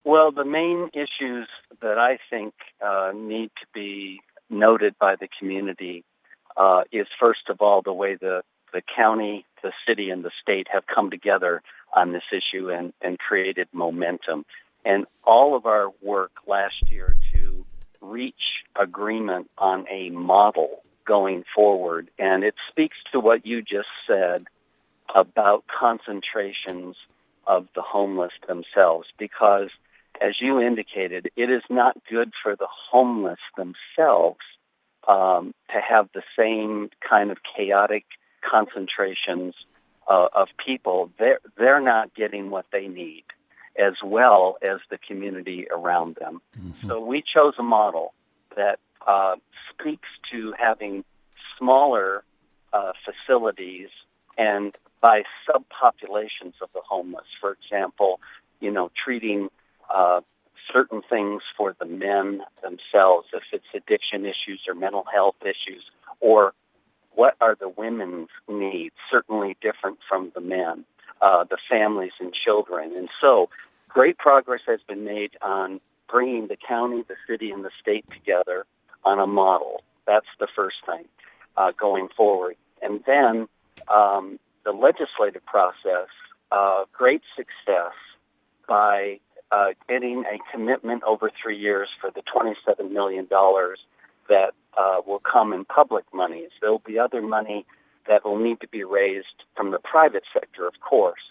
Well, the main issues that I think need to be noted by the community is, first of all, the way the county, the city, and the state have come together on this issue and created momentum. And all of our work last year to reach agreement on a model going forward, and it speaks to what you just said about concentrations of the homeless themselves, because as you indicated, it is not good for the homeless themselves to have the same kind of chaotic concentrations of people. They're not getting what they need, as well as the community around them. Mm-hmm. So we chose a model that speaks to having smaller facilities and by subpopulations of the homeless. For example, treating certain things for the men themselves, if it's addiction issues or mental health issues, or what are the women's needs, certainly different from the men, the families and children. And so great progress has been made on bringing the county, the city, and the state together on a model. That's the first thing going forward. And then the legislative process, great success by getting a commitment over 3 years for the $27 million that will come in public monies. There will be other money that will need to be raised from the private sector, of course,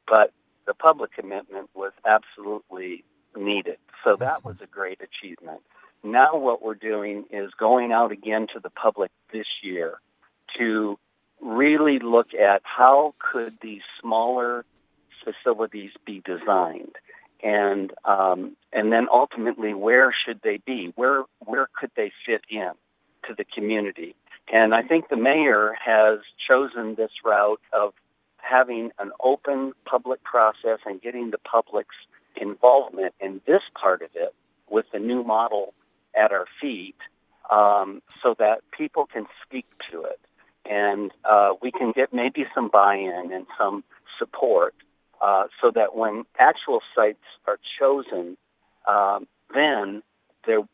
but the public commitment was absolutely needed. So that was a great achievement. Now what we're doing is going out again to the public this year to really look at how could these smaller facilities be designed, and then ultimately where should they be? Where could they fit in to the community? And I think the mayor has chosen this route of having an open public process and getting the public's involvement in this part of it with the new model at our feet, so that people can speak to it. And we can get maybe some buy-in and some support so that when actual sites are chosen, then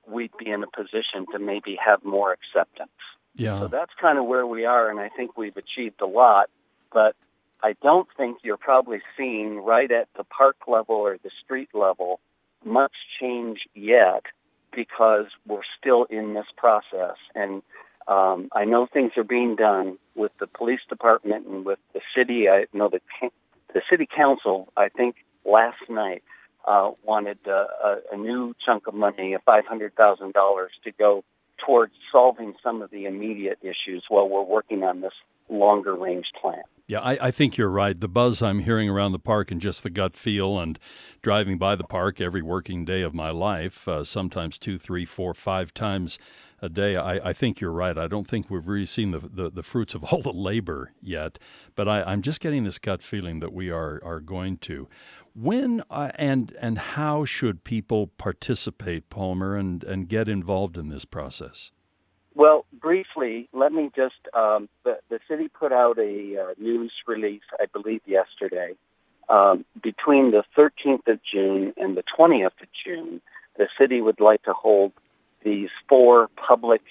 we'd be in a position to maybe have more acceptance. Yeah. So that's kind of where we are, and I think we've achieved a lot, but I don't think you're probably seeing right at the park level or the street level much change yet, because we're still in this process. And I know things are being done with the police department and with the city. I know the city council, I think last night, wanted a new chunk of money, $500,000, to go towards solving some of the immediate issues while we're working on this longer-range plan. Yeah, I think you're right. The buzz I'm hearing around the park and just the gut feel, and driving by the park every working day of my life, sometimes 2, 3, 4, 5 times a day, I think you're right. I don't think we've really seen the fruits of all the labor yet, but I'm just getting this gut feeling that we are going to. When and how should people participate, Palmer, and get involved in this process? Well, briefly, let me just, the city put out a news release, I believe, yesterday. Between the 13th of June and the 20th of June, the city would like to hold these 4 public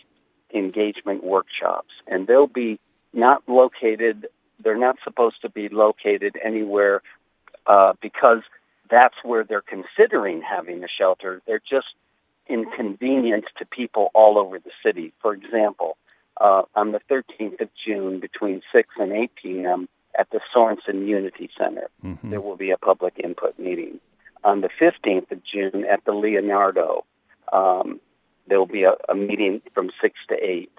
engagement workshops, and they'll be not located, they're not supposed to be located anywhere because that's where they're considering having a shelter. They're just inconvenience to people all over the city. For example, on the 13th of June between 6 and 8 p.m. at the Sorensen Unity Center, there will be a public input meeting. On the 15th of June at the Leonardo, there will be a meeting from 6 to 8.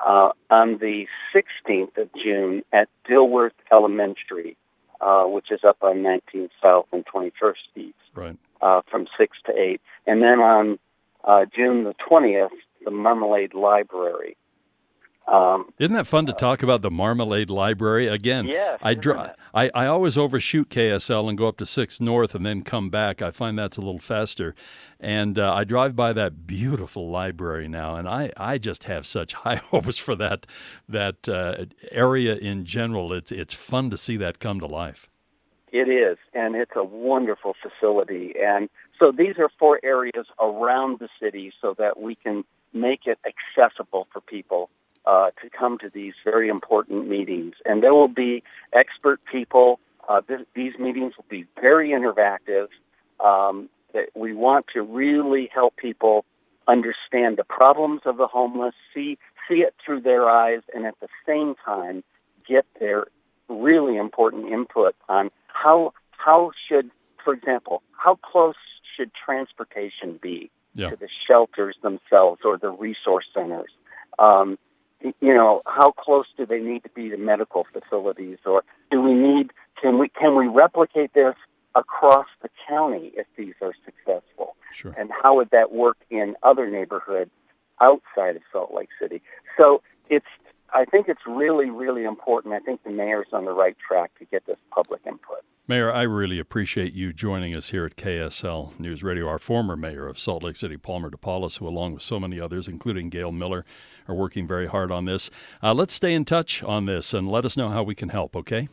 On the 16th of June at Dilworth Elementary, which is up on 19th South and 21st East, right, from 6 to 8. And then on June the 20th, the Marmalade Library. Isn't that fun to talk about the Marmalade Library? Again, yes, I always overshoot KSL and go up to 6 North and then come back. I find that's a little faster. And I drive by that beautiful library now, and I just have such high hopes for that area in general. It's fun to see that come to life. It is, and it's a wonderful facility. And So these are 4 areas around the city so that we can make it accessible for people to come to these very important meetings. And there will be expert people. These meetings will be very interactive. That we want to really help people understand the problems of the homeless, see it through their eyes, and at the same time get their really important input on how should, for example, how close should transportation be to the shelters themselves or the resource centers? How close do they need to be to medical facilities, or can we replicate this across the county if these are successful? Sure. And how would that work in other neighborhoods outside of Salt Lake City? So I think it's really, really important. I think the mayor's on the right track to get this public input. Mayor, I really appreciate you joining us here at KSL News Radio. Our former mayor of Salt Lake City, Palmer DePaulis, who along with so many others, including Gail Miller, are working very hard on this. Let's stay in touch on this and let us know how we can help, okay?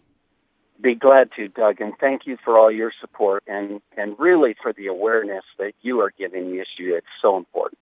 Be glad to, Doug, and thank you for all your support and really for the awareness that you are giving the issue. It's so important.